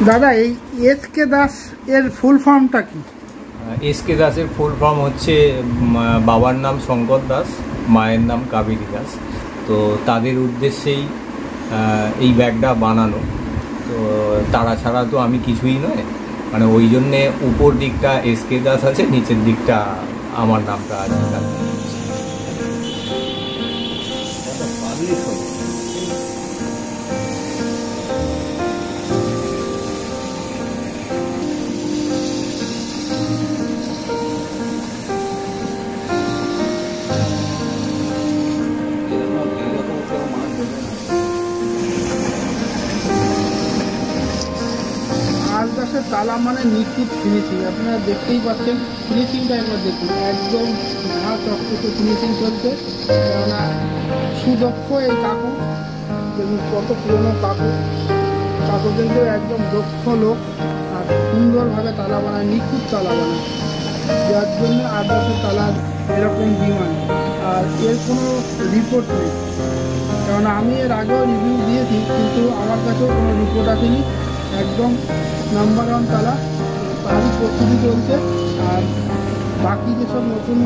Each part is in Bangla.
দাদা এই এস.কে. দাস এর ফুল ফর্মটা কি? এস.কে. দাসের ফুল ফর্ম হচ্ছে বাবার নাম শঙ্কর দাস, মায়ের নাম কাবেরী দাস। তো তাদের উদ্দেশ্যেই এই ব্যাগটা বানানো। তো তারা ছাড়া তো আমি কিছুই নয়, মানে ওই জন্যে উপর দিকটা এস.কে. দাস আছে, নিচের দিকটা আমার নামটা আছে। তালা মানে নিখুঁত ফিনিশিং, আপনারা দেখতেই পাচ্ছেন। ফিনিশিংটা একবার দেখুন, একদম ঘা চকচকে ফিনিশিং চলছে। কেননা সুদক্ষ এই কাকু, দেখুন কত পুরোনো কাকু কিন্তু একদম দক্ষ লোক, আর সুন্দরভাবে তালা বানায়, নিখুঁত তালা বানায়, যার জন্য আদাসের তালার এরকম ডিমান্ড। আর এর কোনো রিপোর্ট নেই, কেননা আমি এর আগেও রিভিউ দিয়েছি, কিন্তু আমার কাছেও কোনো রিপোর্ট আসেনি। একদম নাম্বার ওয়ান তালা, তারই প্রস্তুতি চলছে। আর বাকি যেসব নতুন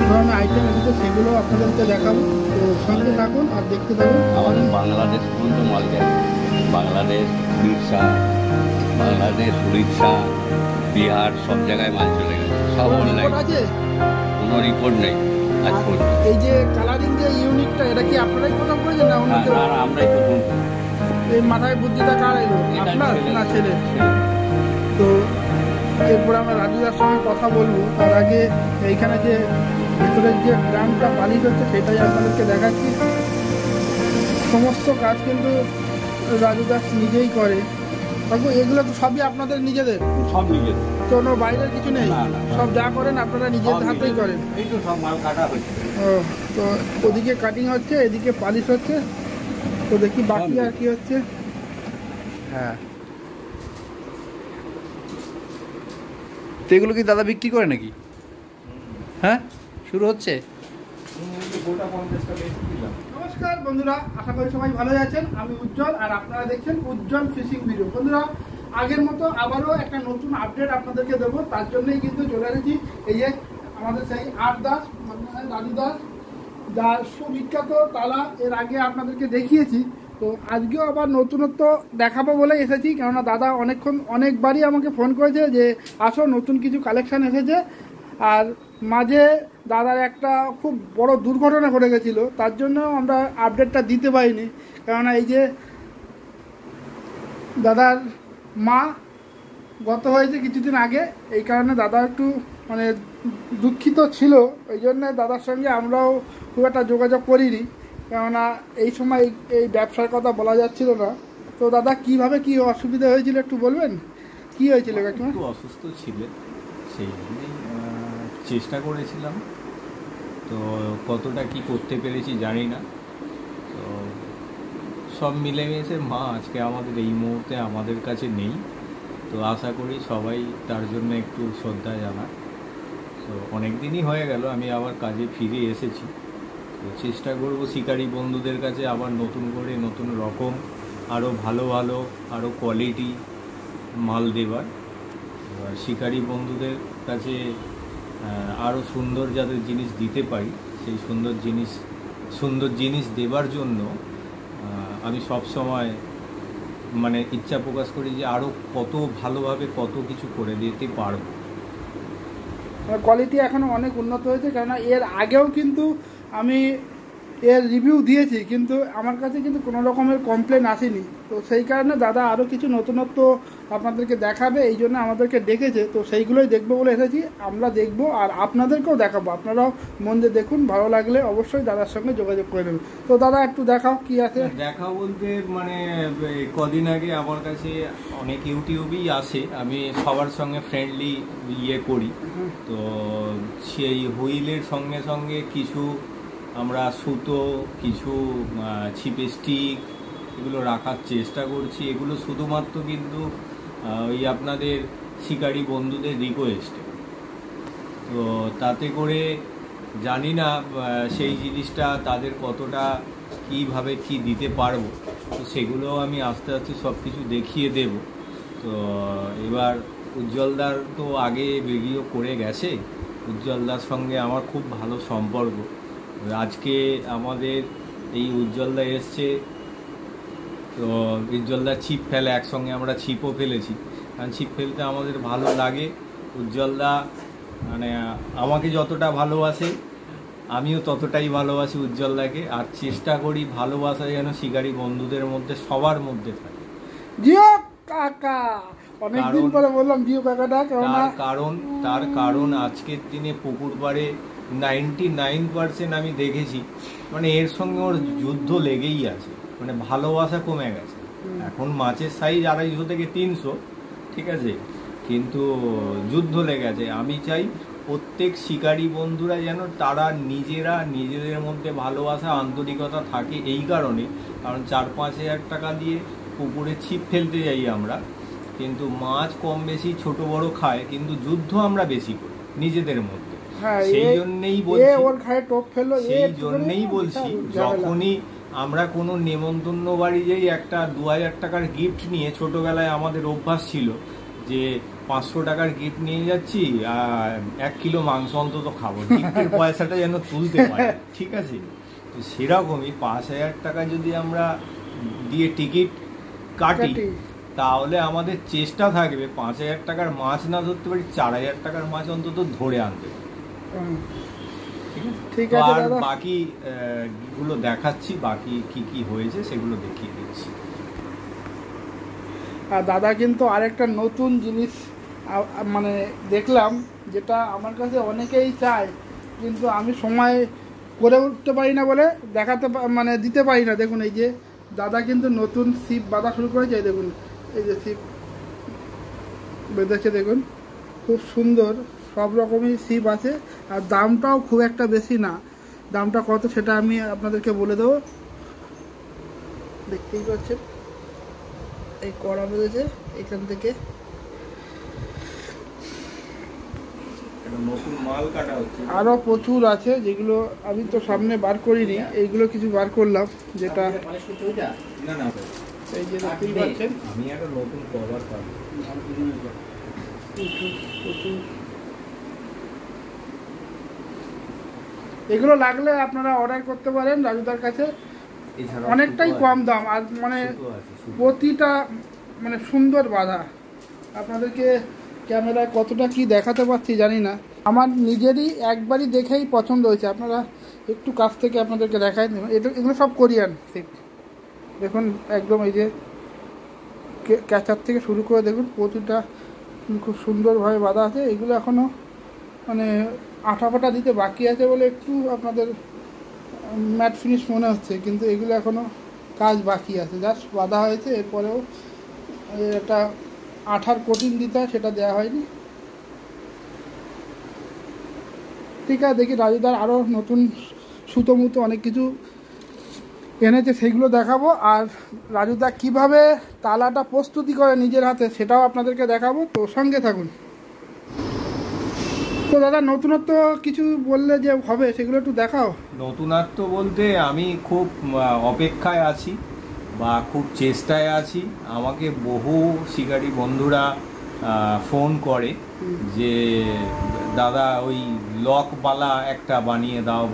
ধরনের আইটেম এসেছে সেগুলো আপনাদেরকে দেখাবো, তো সঙ্গে থাকুন আর দেখতে থাকুন। আমাদের বাংলাদেশ পর্যন্ত মাল গেছে, বাংলাদেশ, উড়িষ্যা, বাংলাদেশ, উড়িষ্যা, বিহার, সব জায়গায় মাল চলে গেছে, সব অনলাইন আছে, কোনো রিপোর্ট নেই। এই যে কালারিং যে ইউনিটটা, এটা কি আপনারাই প্রথম করেছেন না অন্য কেউ? আমরাই প্রথম। এই মাথায় বুদ্ধিটা কার এলো, আপনার না ছেলে? তো এরপরে আমরা রাজুদার সঙ্গে কথা বলবো, তার আগে এইখানে যে ভেতরের যে গ্রামটা পালিশ হচ্ছে সেটাই আপনাদেরকে দেখাচ্ছি। সমস্ত কাজ কিন্তু রাজুদাস নিজেই করে। কাকু এগুলো তো সবই আপনাদের নিজেদের? সব নিজেদের, কোনো বাইরের কিছু নেই, সব যা করেন আপনারা নিজেদের হাতেই করেন? এই তো সব মাল কাটা হচ্ছে। ও, তো ওদিকে কাটিং হচ্ছে, এদিকে পালিশ হচ্ছে, তো দেখি বাকি আর কি হচ্ছে। হ্যাঁ, তো এগুলো কি দাদা বিক্রি করে নাকি? হ্যাঁ, শুরু হচ্ছে। নমস্কার বন্ধুরা, আশা করি সবাই ভালো আছেন। আমি উজ্জ্বল, আর আপনারা দেখছেন উজ্জ্বল ফিশিং ভিডিও। বন্ধুরা, আগের মতো আবারও একটা নতুন আপডেট আপনাদেরকে দেবো, তার জন্যই কিন্তু চলে এসেছি। এই যে আমাদের সেই আট দাস, রাজু দাস, যার সুবিখ্যাত তালা এর আগে আপনাদেরকে দেখিয়েছি। তো আজকেও আবার নতুনত্ব দেখাবো বলে এসেছি, কেননা দাদা অনেকবারই আমাকে ফোন করেছে যে আসো, নতুন কিছু কালেকশান এসেছে। আর মাঝে দাদার একটা খুব বড় দুর্ঘটনা ঘটে গেছিলো, তার জন্য আমরা আপডেটটা দিতে পারিনি। কেননা এই যে দাদার মা গত হয়েছে কিছুদিন আগে, এই কারণে দাদা একটু মানে দুঃখিত ছিল। ওই জন্য দাদার সঙ্গে আমরাও খুব একটা যোগাযোগ করিনি, কেননা এই সময় এই ব্যবসার কথা বলা যাচ্ছিল না। তো দাদা কিভাবে কি অসুবিধা হয়েছিল একটু বলবেন? কি হয়েছিল? একটু অসুস্থ ছিলেন, সেই জন্যই চেষ্টা করেছিলাম। তো কতটা কি করতে পেরেছি জানি না। তো সব মিলে গেছে, মা আজকে আমাদের এই মুহূর্তে আমাদের কাছে নেই। তো আশা করি সবাই তার জন্য একটু শ্রদ্ধা জানায়। তো অনেক দিনই হয়ে গেল আমি আবার কাজে ফিরে এসেছি। তো চেষ্টা করব শিকারী বন্ধুদের কাছে আবার নতুন করে, নতুন রকম, আরও ভালো ভালো, আরও কোয়ালিটি মাল দেবার। এবার শিকারী বন্ধুদের কাছে আরও সুন্দর যাদের জিনিস দিতে পারি, সেই সুন্দর জিনিস দেবার জন্য আমি সব সময় মানে ইচ্ছা প্রকাশ করি যে আরও কত ভালোভাবে কত কিছু করে দিতে পারবো। কোয়ালিটি এখনও অনেক উন্নত হয়েছে, কেননা এর আগেও কিন্তু আমি এর রিভিউ দিয়েছি, কিন্তু আমার কাছে কিন্তু কোনো রকমের কমপ্লেন আসেনি। তো সেই কারণে দাদা আরও কিছু নতুনত্ব আপনাদেরকে দেখাবে, এই জন্য আমাদেরকে ডেকেছে। তো সেইগুলোই দেখবো বলে এসেছি, আমরা দেখবো আর আপনাদেরকেও দেখাবো। আপনারাও মন দিয়ে দেখুন, ভালো লাগলে অবশ্যই দাদার সঙ্গে যোগাযোগ করে নেবেন। তো দাদা একটু দেখাও কি আছে। দেখাও বলতে মানে কদিন আগে আমার কাছে অনেক ইউটিউবেই আসে, আমি সবার সঙ্গে ফ্রেন্ডলি করি। তো সেই হুইলের সঙ্গে সঙ্গে কিছু আমরা সুতো, কিছু ছিপে স্টিক, এগুলো রাখার চেষ্টা করছি। এগুলো শুধুমাত্র কিন্তু ওই আপনাদের শিকারী বন্ধুদের রিকোয়েস্টে। তো তাতে করে জানি না সেই জিনিসটা তাদের কতটা কীভাবে কি দিতে পারবো। তো সেগুলো আমি আস্তে আস্তে সব কিছু দেখিয়ে দেব। তো এবার উজ্জ্বলদার তো আগে ভিডিও করে গেছে, উজ্জ্বলদার সঙ্গে আমার খুব ভালো সম্পর্ক। আজকে আমাদের এই উজ্জ্বলদা এসছে, তো উজ্জ্বলদা ছিপ ফেলে, একসঙ্গে আমরা ছিপও ফেলেছি, কারণ ছিপ ফেলতে আমাদের ভালো লাগে। উজ্জ্বলদা মানে আমাকে যতটা ভালোবাসে আমিও ততটাই ভালোবাসি উজ্জ্বলদাকে, আর চেষ্টা করি ভালোবাসা যেন শিকারী বন্ধুদের মধ্যে সবার মধ্যে থাকে। জিও কাকা, অনেকদিন পরে বললাম জিও কাকাটা, তার কারণ আজকের দিনে পুকুর পাড়ে 99% আমি দেখেছি মানে এর সঙ্গে ওর যুদ্ধ লেগেই আছে, মানে ভালোবাসা কমে গেছে। এখন মাছের সাইজ 250 থেকে 300, ঠিক আছে, কিন্তু যুদ্ধ লেগে আছে। আমি চাই প্রত্যেক শিকারী বন্ধুরা যেন তারা নিজেদের মধ্যে ভালোবাসা আন্তরিকতা থাকে, এই কারণে কারণ 4-5 হাজার টাকা দিয়ে পুকুরে ছিপ ফেলতে যাই আমরা, কিন্তু মাছ কম বেশি ছোট বড় খায়, কিন্তু যুদ্ধ আমরা বেশি করি নিজেদের মধ্যে। সেই জন্যেই বলছি যখনই আমরা কোনো নেমন্তন্ন বাড়ি যাই একটা 2000 টাকার গিফট নিয়ে, ছোটবেলায় আমাদের অভ্যাস ছিল যে 500 টাকার গিফট নিয়ে যাচ্ছি, 1 কিলো মাংস অন্তত খাবো, টিকিটের পয়সাটা যেন তুলতে পারি, ঠিক আছে। তো সেরকমই 5000 টাকা যদি আমরা দিয়ে টিকিট কাটি, তাহলে আমাদের চেষ্টা থাকবে 5000 টাকার মাছ না ধরতে পারি, 4000 টাকার মাছ অন্তত ধরে আনতে পারি, ঠিক আছে। আর বাকি গুলো দেখাচ্ছি, বাকি কি হয়েছে সেগুলো দেখিয়ে দিচ্ছি। আর দাদা কিন্তু আরেকটা নতুন জিনিস মানে দেখলাম, যেটা আমার কাছে অনেকেই চায়, কিন্তু আমি সময় করে উঠতে পারি না বলে মানে দিতে পারি না। দেখুন এই যে দাদা কিন্তু নতুন ছিপ বাঁধা শুরু করেছে, দেখুন এই যে ছিপ বেঁধেছে, দেখুন খুব সুন্দর, সব রকমই ছিপ আছে, আর দামটাও খুব একটা বেশি না। দামটা কত সেটা আমি আপনাদেরকে বলে দেবো, দেখতেই পাচ্ছেন এই কড়া বেঁধেছে এখান থেকে। আরো প্রচুর আছে, যেগুলো আমি তো সামনে বার করিনি, এইগুলো কিছু বার করলাম, যেটা এই যে দেখতেই পাচ্ছেন আমি একটা নতুন কভার পাবো। এগুলো লাগলে আপনারা অর্ডার করতে পারেন রাজুদার কাছে, অনেকটাই কম দাম, আর মানে প্রতিটা মানে সুন্দর বাঁধা। আপনাদেরকে ক্যামেরায় কতটা কি দেখাতে পারছি জানি না, আমার নিজেরই একবারই দেখেই পছন্দ হয়েছে। আপনারা একটু কাছ থেকে আপনাদেরকে দেখাই, এগুলো সব কোরিয়ান ছিপ, দেখুন একদম এই যে ক্যাচার থেকে শুরু করে দেখুন প্রতিটা খুব সুন্দরভাবে বাঁধা আছে। এগুলো এখনও মানে আঠা ফাটা দিতে বাকি আছে বলে একটু আপনাদের ম্যাট ফিনিশ মনে হচ্ছে, কিন্তু এগুলো এখনও কাজ বাকি আছে, জাস্ট বাঁধা হয়েছে। এরপরেও এটা আঠার কোটিং দিতে হয়, সেটা দেওয়া হয়নি। ঠিক আছে, দেখি রাজুদার আরও নতুন সুতো মুতো অনেক কিছু এনেছে, সেগুলো দেখাবো। আর রাজুদা কিভাবে তালাটা প্রস্তুতি করে নিজের হাতে সেটাও আপনাদেরকে দেখাবো, তো সঙ্গে থাকুন। তো দাদা নতুনত্ব কিছু বললে যে হবে সেগুলো একটু দেখাও। নতুনত্ব বলতে আমি খুব অপেক্ষায় আছি বা খুব চেষ্টায় আছি। আমাকে বহু শিকারী বন্ধুরা ফোন করে যে দাদা ওই লকওয়ালা একটা বানিয়ে দাও।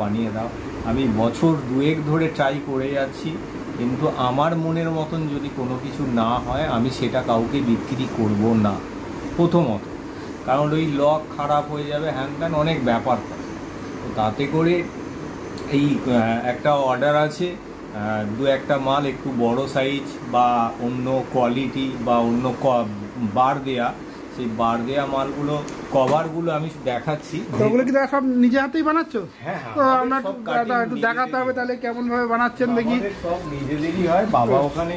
আমি বছর 2 ধরে ট্রাই করে যাচ্ছি, কিন্তু আমার মনের মতন যদি কোনো কিছু না হয় আমি সেটা কাউকে বিক্রি করব না, প্রথমত। কারণ ওই লক খারাপ হয়ে যাবে, হ্যান ত্যান অনেক ব্যাপার থাকে। তো তাতে করে এই একটা অর্ডার আছে, 2-1টা মাল একটু বড় সাইজ বা অন্য কোয়ালিটি বা অন্য বার দেয়া, সেই বার দেয়া মালগুলো কভারগুলো আমি দেখাচ্ছি। ওগুলো কি সব নিজে হাতেই বানাচ্ছ? হ্যাঁ, তো আমরা একটু দেখাতে হবে তাহলে কেমন ভাবে বানাচ্ছেন দেখি। সব নিজেদেরই হয়, বাবা ওখানে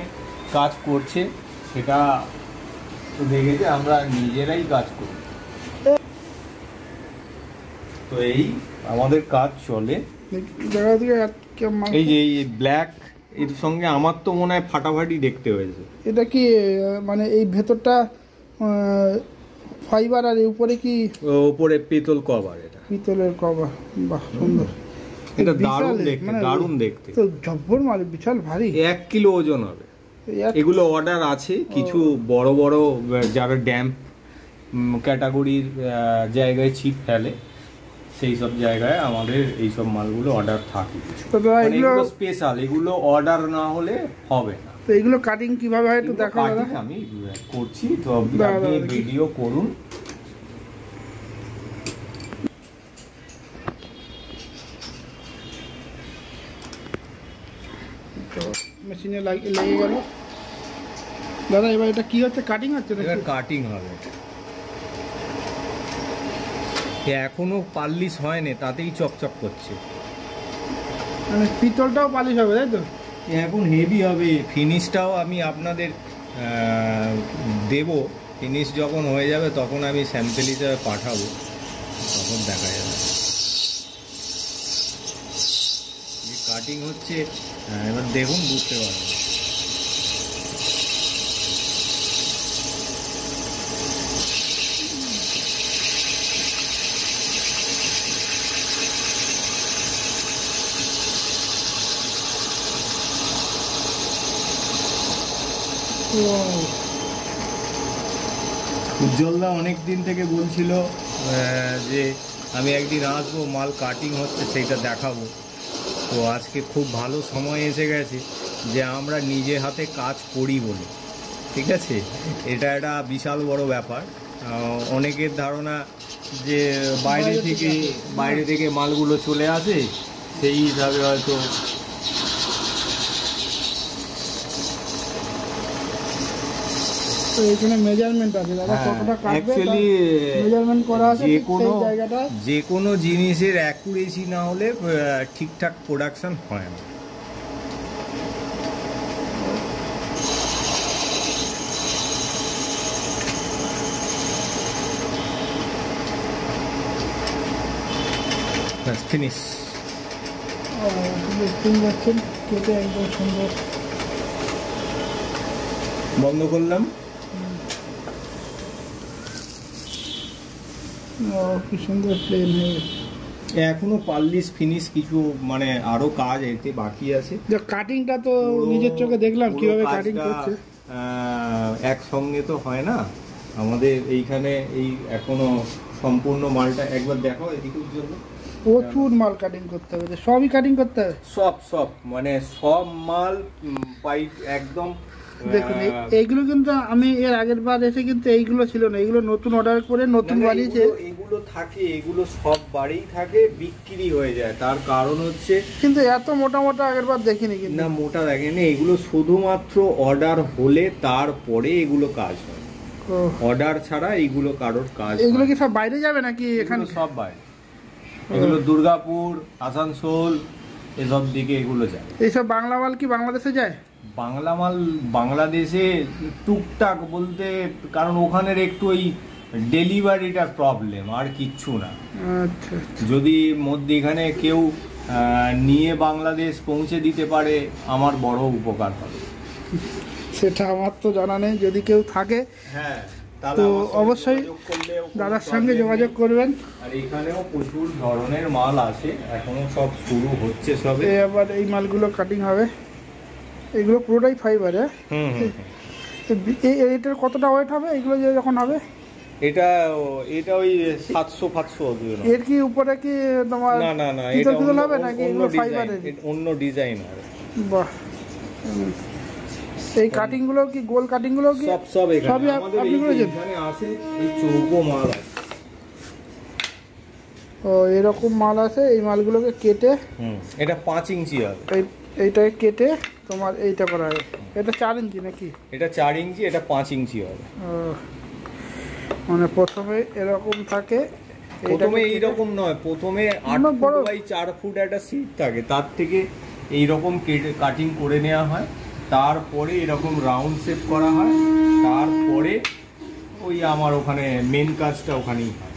কাজ করছে সেটা তো দেখেছে, আমরা নিজেরাই কাজ করি। তো এই আমাদের কাজ চলে। এই যে এই ব্ল্যাক এর সঙ্গে আমার তো মনে হয় ফাটাফাটি দেখতে হয়েছে। এটা কি মানে এই ভেতরটা ফাইবার, আর উপরে কি উপরে পিতল কভার? এটা পিতলের কভার, বাহ সুন্দর। এটা দারুণ দেখতে, দারুণ দেখতে। তো জব্বর মাল, বিশাল ভারী, 1 কিলো ওজন হবে। এগুলো অর্ডার আছে কিছু বড় বড় যারা ড্যাম্প ক্যাটাগরির জায়গায় ছিপ ফেলে সেই সব জায়গায় আমাদের এইসব মালগুলো অর্ডার থাকে। তো দাদা মানে এগুলো এগুলো স্পেশাল, এগুলো অর্ডার না হলে হবে না। তো এগুলো কাটিং কিভাবে হয় একটু দেখাও দাদা। Cutting আমি করছি, তো আপনি ভিডিও করুন। তো মেশিনে লেগে গেল দাদা। এবার এটা কি হচ্ছে, কাটিং হচ্ছে এবার নাকি? কাটিং হবে। এখনো পালিশ হয়নি, তাতেই চকচক করছে। মানে পিতলটাও পালিশ হবে তাই তো? এখন হেভি হবে। ফিনিশটাও আমি আপনাদের দেব। ফিনিশ যখন হয়ে যাবে তখন আমি স্যাম্পেল হিসাবে পাঠাবো, তখন দেখা যাবে। যে কাটিং হচ্ছে এবার দেখুন, বুঝতে পারবেন। উজ্জ্বলদা অনেক দিন থেকে বলছিল যে আমি একদিন আসবো, মাল কাটিং হচ্ছে সেইটা দেখাবো। তো আজকে খুব ভালো সময় এসে গেছে যে আমরা নিজে হাতে কাজ করি বলে, ঠিক আছে? এটা একটা বিশাল বড় ব্যাপার। অনেকের ধারণা যে বাইরে থেকে মালগুলো চলে আসে, সেই হিসাবে হয়তো তো এখানে মেজারমেন্ট আছে দাদা, কতটা কাটবে অ্যাকচুয়ালি মেজারমেন্ট করা আছে যে কোনো জিনিসের অ্যাকুরেসি না হলে ঠিকঠাক প্রোডাকশন হয় না। ফিনিশ দেখতেই পাচ্ছেন, কেটে একদম সুন্দর। বন্ধ করলাম। কি সুন্দর প্লেন হয়ে গেছে। এখনো পালিশ ফিনিশ কিছু মানে আরো কাজ এতে বাকি আছে। কাটিংটা তো নিজের চোখে দেখলাম কিভাবে কাটিং করছে। একসঙ্গে তো হয় না আমাদের এইখানে। এই এখনো সম্পূর্ণ মালটা একবার দেখো এদিকের জন্য। প্রচুর মাল কাটিং করতে হবে, সবই কাটিং করতে হবে। সব মানে সব মাল পাইপ একদম। দেখুন এইগুলো কিন্তু আমি এর আগের বার এসে কিন্তু এইগুলো ছিল না, এগুলো নতুন অর্ডার করে নতুন বানিয়েছে। এগুলো থাকে, এগুলো সব বাড়িই থাকে, বিক্রি হয়ে যায়। তার কারণ হচ্ছে কিন্তু এত মোটা মোটা আগের বার দেখিনি কিন্তু। না, মোটা দেখেনি। এগুলো শুধুমাত্র অর্ডার হলে তারপরে এগুলো কাজ হয়, অর্ডার ছাড়া এইগুলো কারোর কাজ। এগুলো কি সব বাইরে যাবে নাকি এখানে? সব বাইরে। এগুলো দুর্গাপুর, আসানসোল এসব দিকে এগুলো যায়। এইসব বাংলা মাল কি বাংলাদেশে যায়? বাংলা মাল বাংলাদেশে টুকটাক বলতে, কারণ ওখানের একটু ওই ডেলিভারিটার প্রবলেম, আর কিচ্ছু না। আচ্ছা, যদি মধ্যেখানে কেউ নিয়ে বাংলাদেশ পৌঁছে দিতে পারে আমার বড় উপকার হবে। সেটা আমার তো জানা নেই, যদি কেউ থাকে হ্যাঁ তো অবশ্যই দাদার সঙ্গে যোগাযোগ করবেন। আর এখানেও প্রচুর ধরনের মাল আছে, এখনো সব শুরু হচ্ছে সবে। এবার এই মালগুলো কাটিং হবে, এগুলো পুরোটাই ফাইবার। এটার কতটা ওয়েট হবে এগুলো যে যখন হবে? এটা ওই 700-500 হবে। এর কি উপরে কি তোমার না এটা হবে নাকি এগুলো ফাইবারের? অন্য ডিজাইন হবে। বাহ, এই কাটিং গুলো কি গোল কাটিং গুলো কি সব সবই আপনি করেছেন? এখানে আছে এই চৌকো মাল আছে। ও এরকম মাল আছে, এই মালগুলোকে কেটে এটা 5 ইঞ্চি হবে। এইটাকে কেটে তোমার এইটা করা হয়। এটা 4 ইঞ্চি নাকি? এটা 4 ইঞ্চি, এটা 5 ইঞ্চি হবে। মানে প্রথমে এরকম থাকে, প্রথমে এইরকম নয়, প্রথমে 8 ফুট বাই 4 ফুট একটা সিট থাকে, তার থেকে এইরকম কাটিং করে নেওয়া হয়, তারপরে এরকম রাউন্ড শেপ করা হয়, তারপরে ওই আমার ওখানে মেন কাজটা ওখানেই হয়।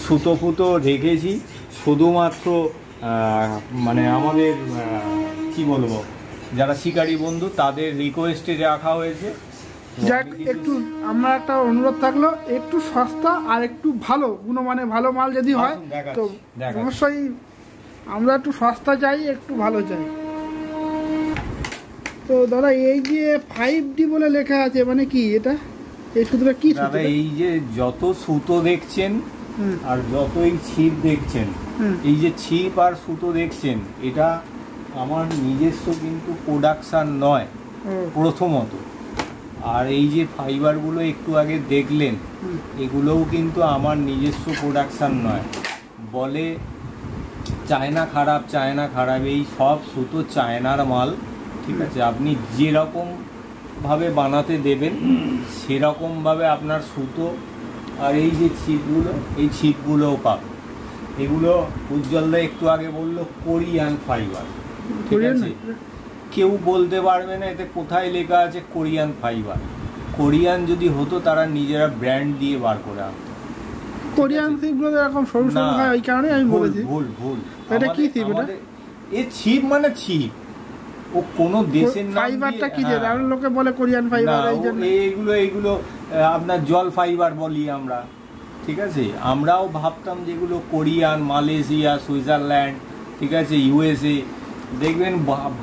সুতো ফুতো রেখেছি শুধুমাত্র মানে আমাদের কি বলবো, যারা শিকারী বন্ধু তাদের রিকোয়েস্টে রাখা হয়েছে। যাক, একটু আমরা একটা অনুরোধ থাকলো, একটু সস্তা আর একটু ভালো গুণমানে ভালো মাল যদি হয় তো অবশ্যই আমরা একটু সস্তা চাই, একটু ভালো চাই। তো দাদা এই যে 5D বলে লেখা আছে মানে কি এটা, এই সুতোটা কি সুতো? দাদা এই যে যত সুতো দেখছেন হুম। আর যত এই ছিপ দেখছেন, হুম। এই যে ছিপ আর সুতো দেখছেন, এটা আমার নিজস্ব কিন্তু প্রোডাকশান নয় ও, প্রথমত। আর এই যে ফাইবারগুলো একটু আগে দেখলেন, হুম। এগুলোও কিন্তু আমার নিজস্ব প্রোডাকশান নয়। বলে চায়না খারাপ, চায়না খারাপ, এই সব সুতো চায়নার মাল। ঠিক আছে, আপনি যেরকমভাবে বানাতে দেবেন সেরকমভাবে আপনার সুতো আর এই যে ছিপগুলো, এই ছিপগুলোও পাবে। এগুলো উজ্জ্বলদা একটু আগে বললো কোরিয়ান ফাইবার। ঠিক কোরিয়ান আছে, কেউ বলতে পারবে না এতে কোথায় লেখা আছে কোরিয়ান ফাইবার। কোরিয়ান যদি হতো তারা নিজেরা ব্র্যান্ড দিয়ে বার করে আনতো। কোরিয়ান ছিপগুলো এরকম সরু সরু না, হয়, ওই কারণে আমি ভুল বলেছি। ভুল ভুল। এটা কি আমাদের- ছিপ এটা? আমাদের- এ ছিপ মানে ছিপ, ও কোনো দেশের নাম ফাইবারটা দিয়ে- কি যে হ্যাঁ। আর লোকে বলে কোরিয়ান ফাইবার, না, এই জন্য এইগুলো আপনার জল ফাইবার বলি আমরা। ঠিক আছে, আমরাও ভাবতাম যেগুলো কোরিয়ান, মালয়েশিয়া, সুইজারল্যান্ড, ঠিক আছে, ইউএসএ। দেখবেন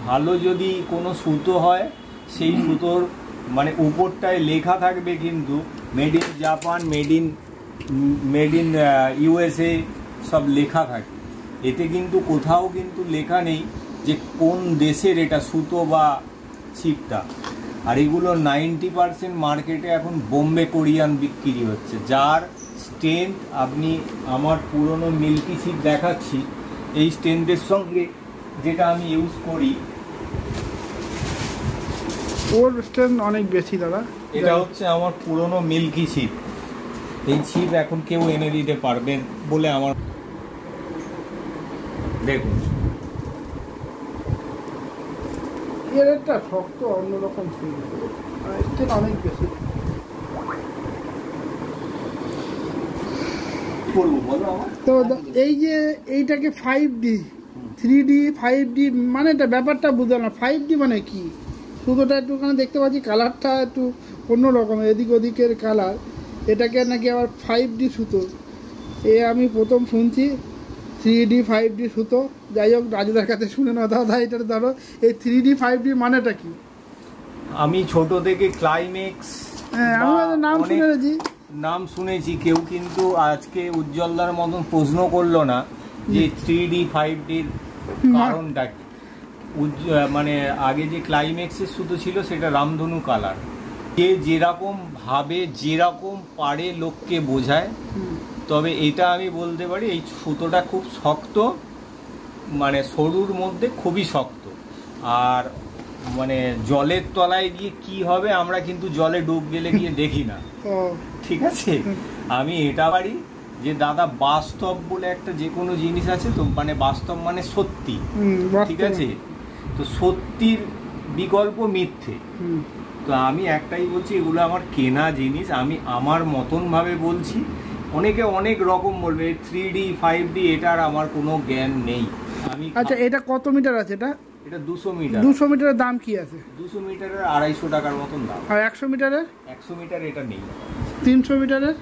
ভালো যদি কোনো সুতো হয়, সেই সুতোর মানে উপরটায় লেখা থাকবে কিন্তু made in Japan, made in USA, সব লেখা থাকে। এতে কিন্তু কোথাও কিন্তু লেখা নেই যে কোন দেশের এটা সুতো বা ছিপটা। আর এগুলো 90% মার্কেটে এখন বোম্বে কোরিয়ান বিক্রি হচ্ছে, যার স্ট্রেংথ আপনি আমার পুরনো মিল্কি ছিপ দেখাচ্ছি, এই স্ট্রেংথের সঙ্গে যেটা আমি ইউজ করি, ওর স্ট্রেন্থ অনেক বেশি দাদা। এটা হচ্ছে আমার পুরনো মিল্কি ছিপ। এই ছিপ এখন কেউ এনে দিতে পারবেন বলে আমার, দেখুন এর একটা শক্ত অন্যরকম ছিল, স্ট্রেন্থ অনেক বেশি। করবো বলো আমার। তো এই যে এইটাকে 5D 3D 5D মানে এটা ব্যাপারটা বুঝলাম না। 5D মানে কি? সুতোটা একটুখানি দেখতে পাচ্ছি কালারটা একটু অন্যরকম, এদিক ওদিকের কালার। এটাকে নাকি আবার 5D সুতো, এ আমি প্রথম শুনছি। 3D 5D সুতো, যাই হোক রাজুদার কাছে শুনে না দাদা। এটা ধরো এই 3D 5D মানেটা কি? আমি ছোট থেকে ক্লাইম্যাক্স হ্যাঁ, আমি ওদের নাম শুনেছি। নাম শুনেছি, কেউ কিন্তু আজকে উজ্জ্বলদার মতন প্রশ্ন করলো না যে 3D 5Dর কারণটা কি। মানে আগে যে ক্লাইম্যাক্সের সুতো ছিল সেটা রামধনু কালার, যে যেরকম ভাবে যেরকম পারে লোককে বোঝায়। তবে এটা আমি বলতে পারি এই সুতোটা খুব শক্ত, মানে সরুর মধ্যে খুবই শক্ত। আর মানে জলের তলায় গিয়ে কি হবে আমরা কিন্তু জলে ডুব গেলে গিয়ে দেখি না। ও, ঠিক আছে, আমি এটা পারি যে দাদা বাস্তব বলে একটা যে কোনো জিনিস আছে তো, মানে বাস্তব মানে সত্যি। ঠিক আছে, তো সত্যির বিকল্প মিথ্যে। তো আমি একটাই বলছি, এগুলো আমার কেনা জিনিস, আমি আমার মতন ভাবে বলছি। অনেকে অনেক রকম বলবে 3D 5D, এটার আমার কোনো জ্ঞান নেই। আমি আচ্ছা, এটা কত মিটার আছে? এটা 200 মিটার। 200 মিটারের দাম কি আছে? 200 মিটারের 250 টাকার মতন দাম। আর 100 মিটারের? 100 মিটার এটা নেই। 300 মিটারের?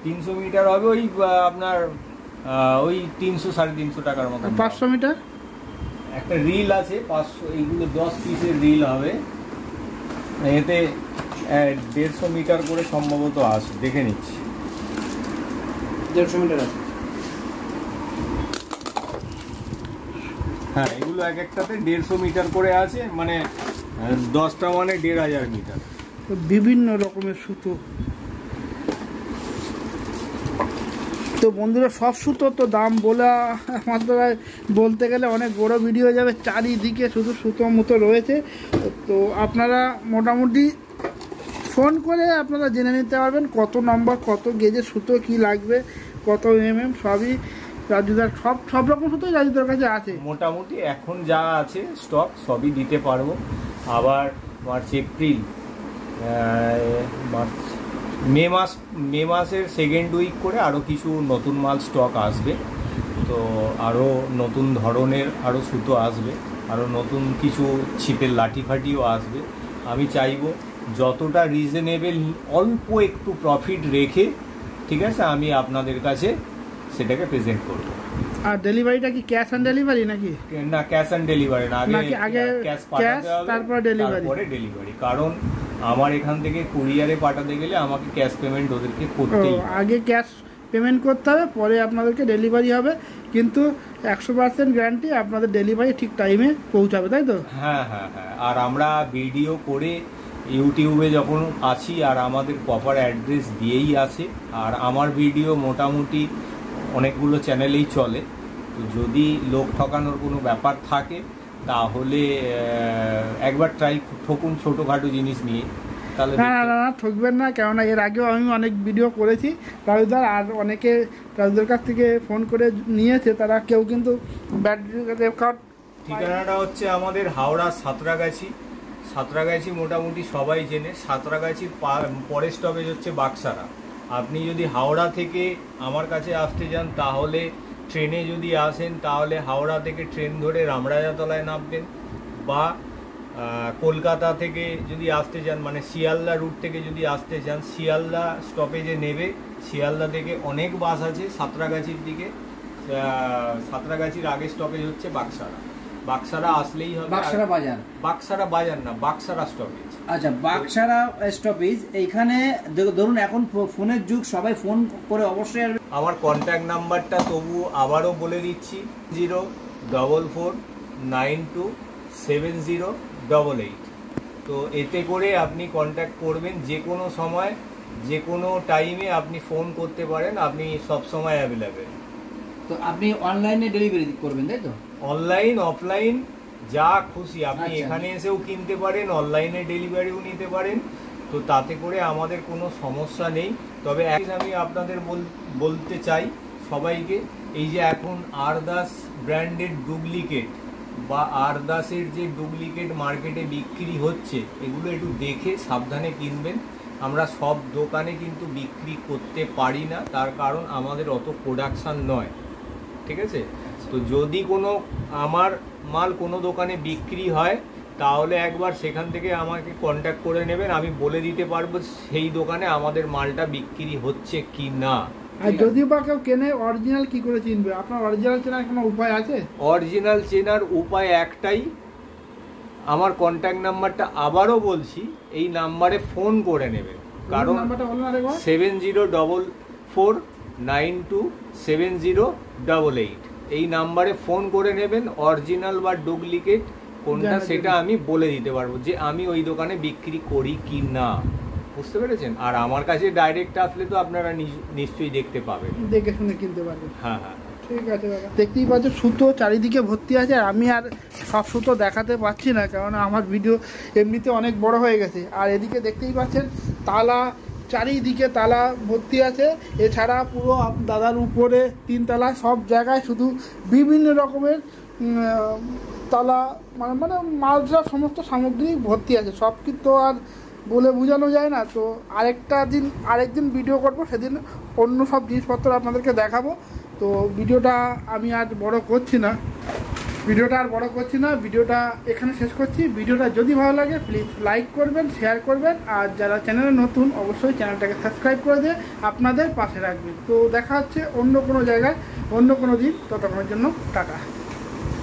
300 মিটার হবে ওই আপনার ওই 300 350 টাকার মতন। 500 মিটার? একটা রিল আছে 500, এইগুলো 10 পিসের রিল হবে। এতে 150 মিটার করে সম্ভবত আসে, দেখে নিচ্ছি। 150 মিটার আছে। হ্যাঁ, এগুলো এক একটাতে 150 মিটার করে আছে, মানে 10টা মানে 1500 মিটার। বিভিন্ন রকমের সুতো। তো বন্ধুরা, সব সুতো তো দাম বলা আমাদের বলতে গেলে অনেক বড় ভিডিও হয়ে যাবে। চারিদিকে শুধু সুতো মতো রয়েছে। তো আপনারা মোটামুটি ফোন করে আপনারা জেনে নিতে পারবেন কত নম্বর, কত গেজের সুতো, কি লাগবে, কত সবই রাজুদার সব রকম সুতোই রাজুদার কাছে আছে মোটামুটি। এখন যা আছে স্টক সবই দিতে পারবো। আবার মার্চ, এপ্রিল, মার্চ, মে মাসের সেকেন্ড উইক করে আরও কিছু নতুন মাল স্টক আসবে। তো আরও নতুন ধরনের আরও সুতো আসবে, আরও নতুন কিছু ছিপের লাঠি ফাটিও আসবে। আমি চাইবো যতটা রিজনেবল, অল্প একটু প্রফিট রেখে, ঠিক আছে, আমি আপনাদের কাছে সেটাকে প্রেজেন্ট করবো। আর ডেলিভারিটা কি ক্যাশ অন ডেলিভারি নাকি? না, ক্যাশ অন ডেলিভারি না, আগে ক্যাশ ক্যাশ পাঠাতে হবে, তারপর ডেলিভারি। কারণ আমার এখান থেকে কুরিয়ারে পাঠাতে গেলে আমাকে ক্যাশ পেমেন্ট ওদেরকে করতেই হবে। আগে ক্যাশ পেমেন্ট করতে হবে, পরে আপনাদেরকে ডেলিভারি হবে, কিন্তু 100% গ্যারান্টি আপনাদের ডেলিভারি ঠিক টাইমে পৌঁছাবে, তাই তো? হ্যাঁ। আর আমরা ভিডিও করে ইউটিউবে যখন আছি আর আমাদের প্রপার অ্যাড্রেস দিয়েই আসে, আর আমার ভিডিও মোটামুটি অনেকগুলো চ্যানেলেই চলে। তো যদি লোক ঠকানোর কোনো ব্যাপার থাকে তাহলে একবার ট্রাই ঠকুন ছোটোখাটো জিনিস নিয়ে, তাহলে না ঠকবেন না, কেননা এর আগেও আমি অনেক ভিডিও করেছি রাজুদার, আর অনেকে রাজুদার কাছ থেকে ফোন করে নিয়েছে, তারা কেউ কিন্তু ব্যাটারি রেকর্ড। ঠিকানাটা হচ্ছে আমাদের হাওড়া সাঁতরাগাছি মোটামুটি সবাই চেনে। সাঁতরাগাছির পরের স্টপেজ হচ্ছে বাক্সারা। আপনি যদি হাওড়া থেকে আমার কাছে আসতে যান, তাহলে ট্রেনে যদি আসেন তাহলে হাওড়া থেকে ট্রেন ধরে রামরাজাতলায় নামবেন, বা কলকাতা থেকে যদি আসতে চান, মানে শিয়ালদা রুট থেকে যদি আসতে চান, শিয়ালদা স্টপেজে নেবে। শিয়ালদা থেকে অনেক বাস আছে সাঁতরাগাছির দিকে। সাঁতরাগাছির আগে স্টপেজ হচ্ছে বাক্সারা আসলেই হবে। বাক্সারা বাজার না, বাক্সারা স্টপেজ। আচ্ছা, বাক্সারা স্টপেজ। এইখানে ধরুন এখন ফোনের যুগ, সবাই ফোন করে অবশ্যই আসবে। আমার কন্ট্যাক্ট নাম্বারটা তবু আবারও বলে দিচ্ছি, 044927088। তো এতে করে আপনি কন্ট্যাক্ট করবেন, যে কোনো সময় যে কোনো টাইমে আপনি ফোন করতে পারেন, আপনি সব সময় অ্যাভেলেবেল। তো আপনি অনলাইনে ডেলিভারি করবেন, তাই তো? অনলাইন অফলাইন যা খুশি আপনি আচ্ছা। এখানে এসেও কিনতে পারেন, অনলাইনে ডেলিভারিও নিতে পারেন। তো তাতে করে আমাদের কোনো সমস্যা নেই। তবে আমি আপনাদের বলতে চাই সবাইকে, এই যে এখন আরদাস ব্র্যান্ডেড ডুপ্লিকেট বা আরদাসের যে ডুপ্লিকেট মার্কেটে বিক্রি হচ্ছে, এগুলো একটু দেখে সাবধানে কিনবেন। আমরা সব দোকানে কিন্তু বিক্রি করতে পারি না, তার কারণ আমাদের অত প্রোডাকশান নয়, ঠিক আছে? তো যদি কোনো আমার মাল কোনো দোকানে বিক্রি হয়, তাহলে একবার সেখান থেকে আমাকে কন্ট্যাক্ট করে নেবেন, আমি বলে দিতে পারবো সেই দোকানে আমাদের মালটা বিক্রি হচ্ছে কি না। আর যদি বা কেউ কেনে, অরিজিনাল কি করে চিনবে? আপনার অরিজিনাল চেনার কোনো উপায় আছে? অরিজিনাল চেনার উপায় একটাই, আমার কন্ট্যাক্ট নাম্বারটা আবারও বলছি, এই নাম্বারে ফোন করে নেবেন। কারণ 7044927088 এই নাম্বারে ফোন করে নেবেন। অরিজিনাল বা ডুপ্লিকেট কোনটা সেটা আমি বলে দিতে পারবো, যে আমি ওই দোকানে বিক্রি করি কি না। বুঝতে পেরেছেন? আর আমার কাছে ডাইরেক্ট আসলে তো আপনারা নিশ্চয়ই দেখতে পাবেন, দেখে শুনে কিনতে পারবেন। হ্যাঁ। ঠিক আছে দাদা, দেখতেই পাচ্ছ সুতো চারিদিকে ভর্তি আছে। আর আমি আর সব সুতো দেখাতে পারছি না, কারণ আমার ভিডিও এমনিতে অনেক বড় হয়ে গেছে। আর এদিকে দেখতেই পাচ্ছেন তালা, চারিদিকে তালা ভর্তি আছে। এছাড়া পুরো দাদার উপরে 3 তলা, সব জায়গায় শুধু বিভিন্ন রকমের তালা, মানে মালটা সমস্ত সামগ্রী ভর্তি আছে। সব কিন্তু আর বলে বোঝানো যায় না। তো আরেকদিন ভিডিও করব, সেদিন অন্য সব জিনিসপত্র আপনাদেরকে দেখাবো। তো ভিডিওটা আমি আর বড় করছি না, ভিডিওটা এখানে শেষ করছি। ভিডিওটা যদি ভালো লাগে প্লিজ লাইক করবেন, শেয়ার করবেন, আর যারা চ্যানেলে নতুন অবশ্যই চ্যানেলটাকে সাবস্ক্রাইব করে দিয়ে আপনাদের পাশে রাখবেন। তো দেখা হচ্ছে অন্য কোনো জায়গায়, অন্য কোনো দিন। ততক্ষণের জন্য টাটা।